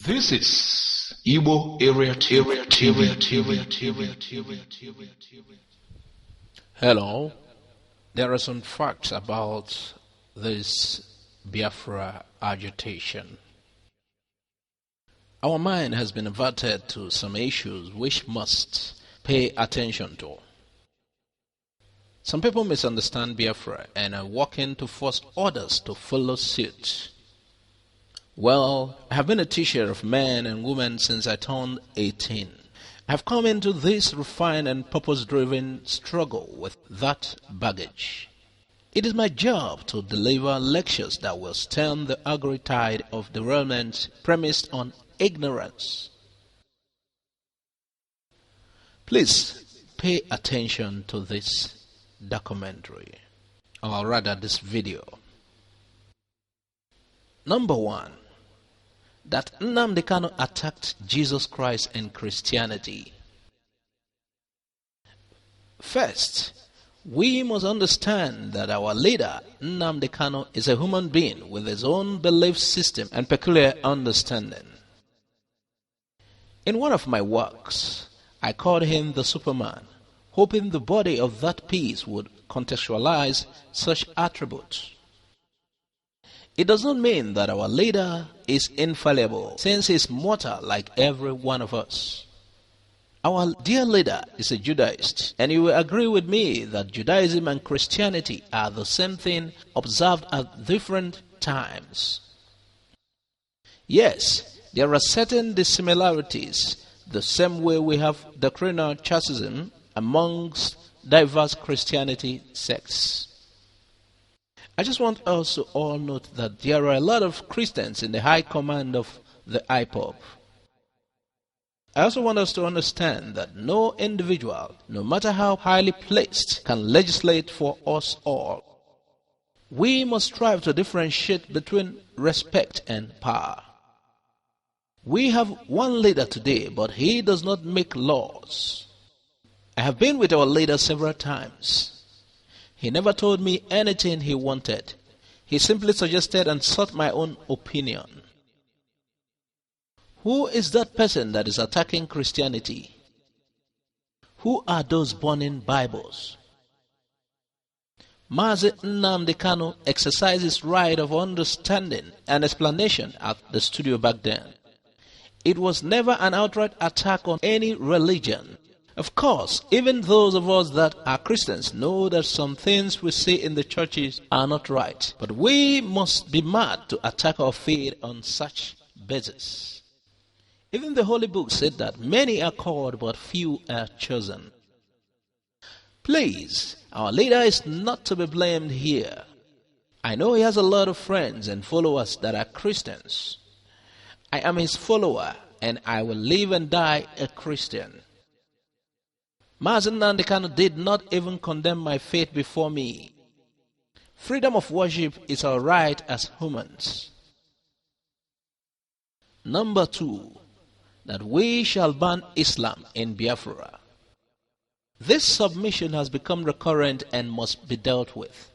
This is Igbo Area TV. Hello. There are some facts about this Biafra agitation. Our mind has been averted to some issues which must pay attention to. Some people misunderstand Biafra and are working to force others to follow suit. Well, I have been a teacher of men and women since I turned 18. I have come into this refined and purpose-driven struggle with that baggage. It is my job to deliver lectures that will stem the angry tide of derailment premised on ignorance. Please pay attention to this documentary, or rather this video. Number 1. That Nnamdi Kanu attacked Jesus Christ and Christianity. First, we must understand that our leader, Nnamdi Kanu, is a human being with his own belief system and peculiar understanding. In one of my works, I called him the Superman, hoping the body of that piece would contextualize such attributes. It does not mean that our leader is infallible, since he is mortal like every one of us. Our dear leader is a Judaist, and you will agree with me that Judaism and Christianity are the same thing observed at different times. Yes, there are certain dissimilarities, the same way we have doctrinal chastism amongst diverse Christianity sects. I just want us to all note that there are a lot of Christians in the high command of the IPOB. I also want us to understand that no individual, no matter how highly placed, can legislate for us all. We must strive to differentiate between respect and power. We have one leader today, but he does not make laws. I have been with our leader several times. He never told me anything he wanted. He simply suggested and sought my own opinion. Who is that person that is attacking Christianity? Who are those burning Bibles? Mazi Nnamdi Kanu exercised his right of understanding and explanation at the studio back then. It was never an outright attack on any religion. Of course, even those of us that are Christians know that some things we see in the churches are not right. But we must be mad to attack our faith on such basis. Even the Holy Book said that many are called but few are chosen. Please, our leader is not to be blamed here. I know he has a lot of friends and followers that are Christians. I am his follower and I will live and die a Christian. Mazi Nnamdi Kanu did not even condemn my faith before me. Freedom of worship is our right as humans. Number 2, that we shall ban Islam in Biafra. This submission has become recurrent and must be dealt with.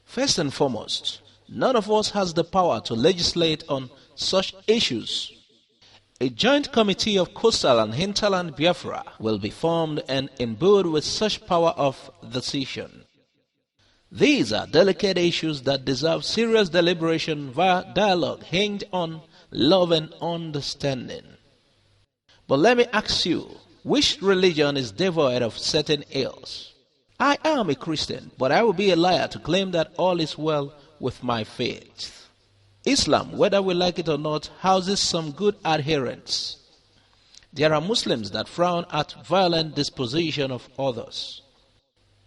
First and foremost, none of us has the power to legislate on such issues. A joint committee of coastal and hinterland Biafra will be formed and imbued with such power of decision. These are delicate issues that deserve serious deliberation via dialogue hinged on love and understanding. But let me ask you, which religion is devoid of certain ills? I am a Christian, but I will be a liar to claim that all is well with my faith. Islam, whether we like it or not, houses some good adherents. There are Muslims that frown at violent disposition of others.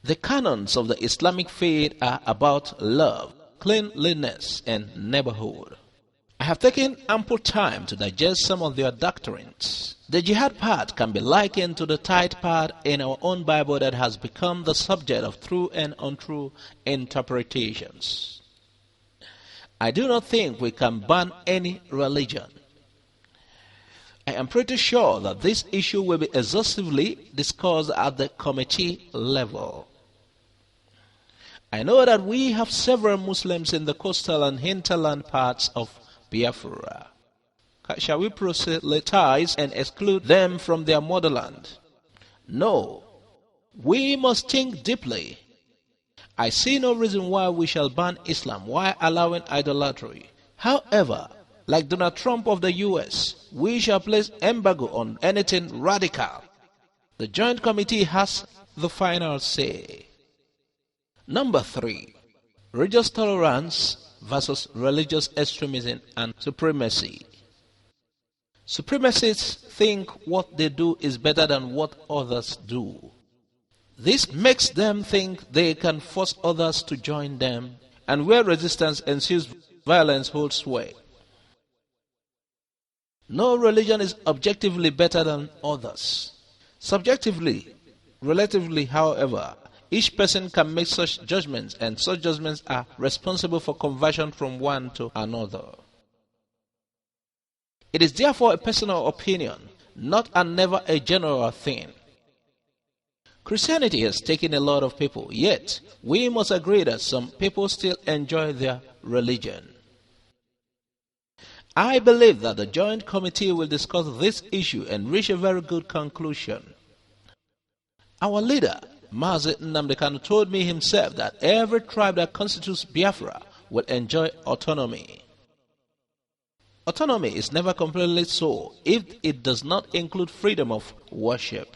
The canons of the Islamic faith are about love, cleanliness, and neighborhood. I have taken ample time to digest some of their doctrines. The jihad part can be likened to the tithe part in our own Bible that has become the subject of true and untrue interpretations. I do not think we can ban any religion. I am pretty sure that this issue will be exhaustively discussed at the committee level. I know that we have several Muslims in the coastal and hinterland parts of Biafra. Shall we proselytize and exclude them from their motherland? No. We must think deeply. I see no reason why we shall ban Islam while allowing idolatry. However, like Donald Trump of the US, we shall place embargo on anything radical. The Joint Committee has the final say. Number 3. Religious tolerance versus religious extremism and supremacy. Supremacists think what they do is better than what others do. This makes them think they can force others to join them, and where resistance ensues, violence holds sway. No religion is objectively better than others. Subjectively, relatively, however, each person can make such judgments, and such judgments are responsible for conversion from one to another. It is therefore a personal opinion, not and never a general thing. Christianity has taken a lot of people, yet we must agree that some people still enjoy their religion. I believe that the Joint Committee will discuss this issue and reach a very good conclusion. Our leader, Mazi Nnamdi Kanu, told me himself that every tribe that constitutes Biafra will enjoy autonomy. Autonomy is never completely so if it does not include freedom of worship.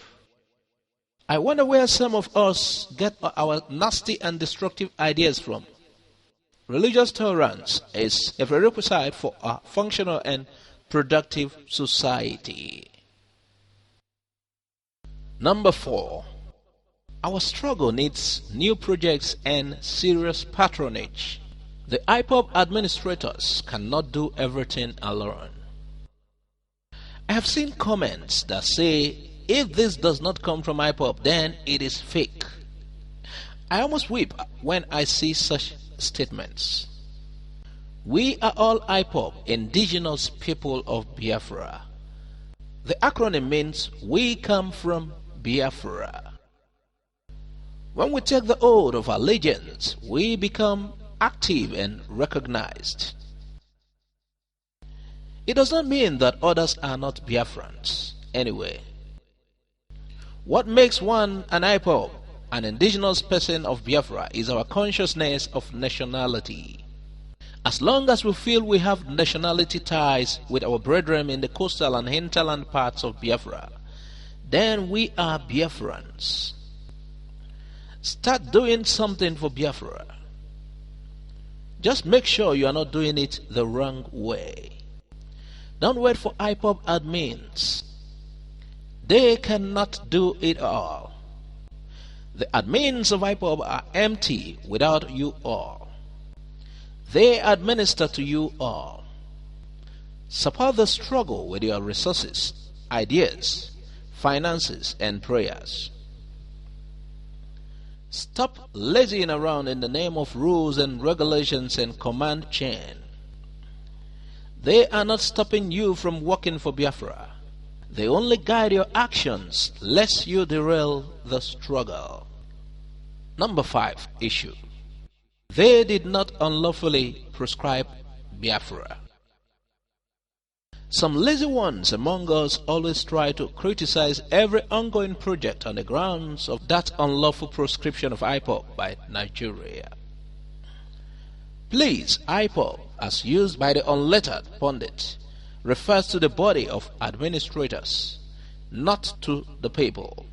I wonder where some of us get our nasty and destructive ideas from. Religious tolerance is a prerequisite for a functional and productive society. Number 4. Our struggle needs new projects and serious patronage. The IPOB administrators cannot do everything alone. I have seen comments that say, if this does not come from IPOB, then it is fake. I almost weep when I see such statements. We are all IPOB, indigenous people of Biafra. The acronym means we come from Biafra. When we take the oath of allegiance, we become active and recognized. It does not mean that others are not Biafrans. Anyway, what makes one an IPOB, an indigenous person of Biafra, is our consciousness of nationality. As long as we feel we have nationality ties with our brethren in the coastal and hinterland parts of Biafra, then we are Biafrans. Start doing something for Biafra. Just make sure you are not doing it the wrong way. Don't wait for IPOB admins. They cannot do it all. The admins of IPOB are empty without you all. They administer to you all. Support the struggle with your resources, ideas, finances, and prayers. Stop lazying around in the name of rules and regulations and command chain. They are not stopping you from working for Biafra. They only guide your actions lest you derail the struggle. Number 5 issue. They did not unlawfully proscribe Biafra. Some lazy ones among us always try to criticize every ongoing project on the grounds of that unlawful proscription of IPOB by Nigeria. Please, IPOB, as used by the unlettered pundit, refers to the body of administrators, not to the people.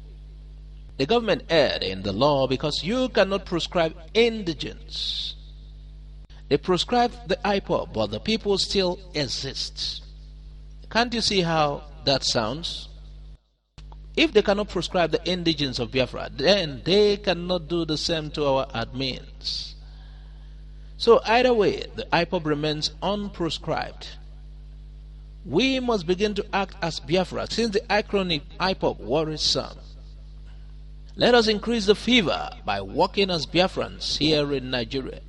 The government erred in the law because you cannot proscribe indigents. They proscribed the IPOB, but the people still exist. Can't you see how that sounds? If they cannot proscribe the indigents of Biafra, then they cannot do the same to our admins. So either way, the IPOB remains unproscribed. We must begin to act as Biafra, since the acronym IPOB worries some. Let us increase the fever by working as Biafrans here in Nigeria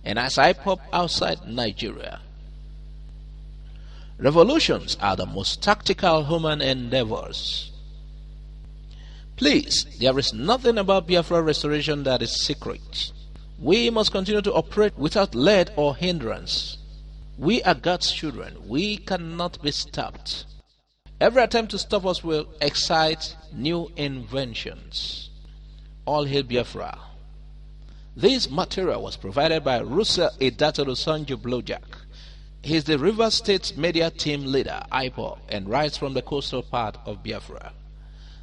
and as IPOB outside Nigeria. Revolutions are the most tactical human endeavors. Please, there is nothing about Biafra restoration that is secret. We must continue to operate without let or hindrance. We are God's children. We cannot be stopped. Every attempt to stop us will excite new inventions. All hail Biafra. This material was provided by Russell Idatolo Sanju Blowjack. He is the Rivers State Media Team Leader, IPOB, and writes from the coastal part of Biafra.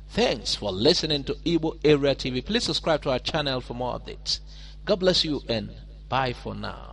Thanks for listening to Igbo Area TV. Please subscribe to our channel for more updates. God bless you and bye for now.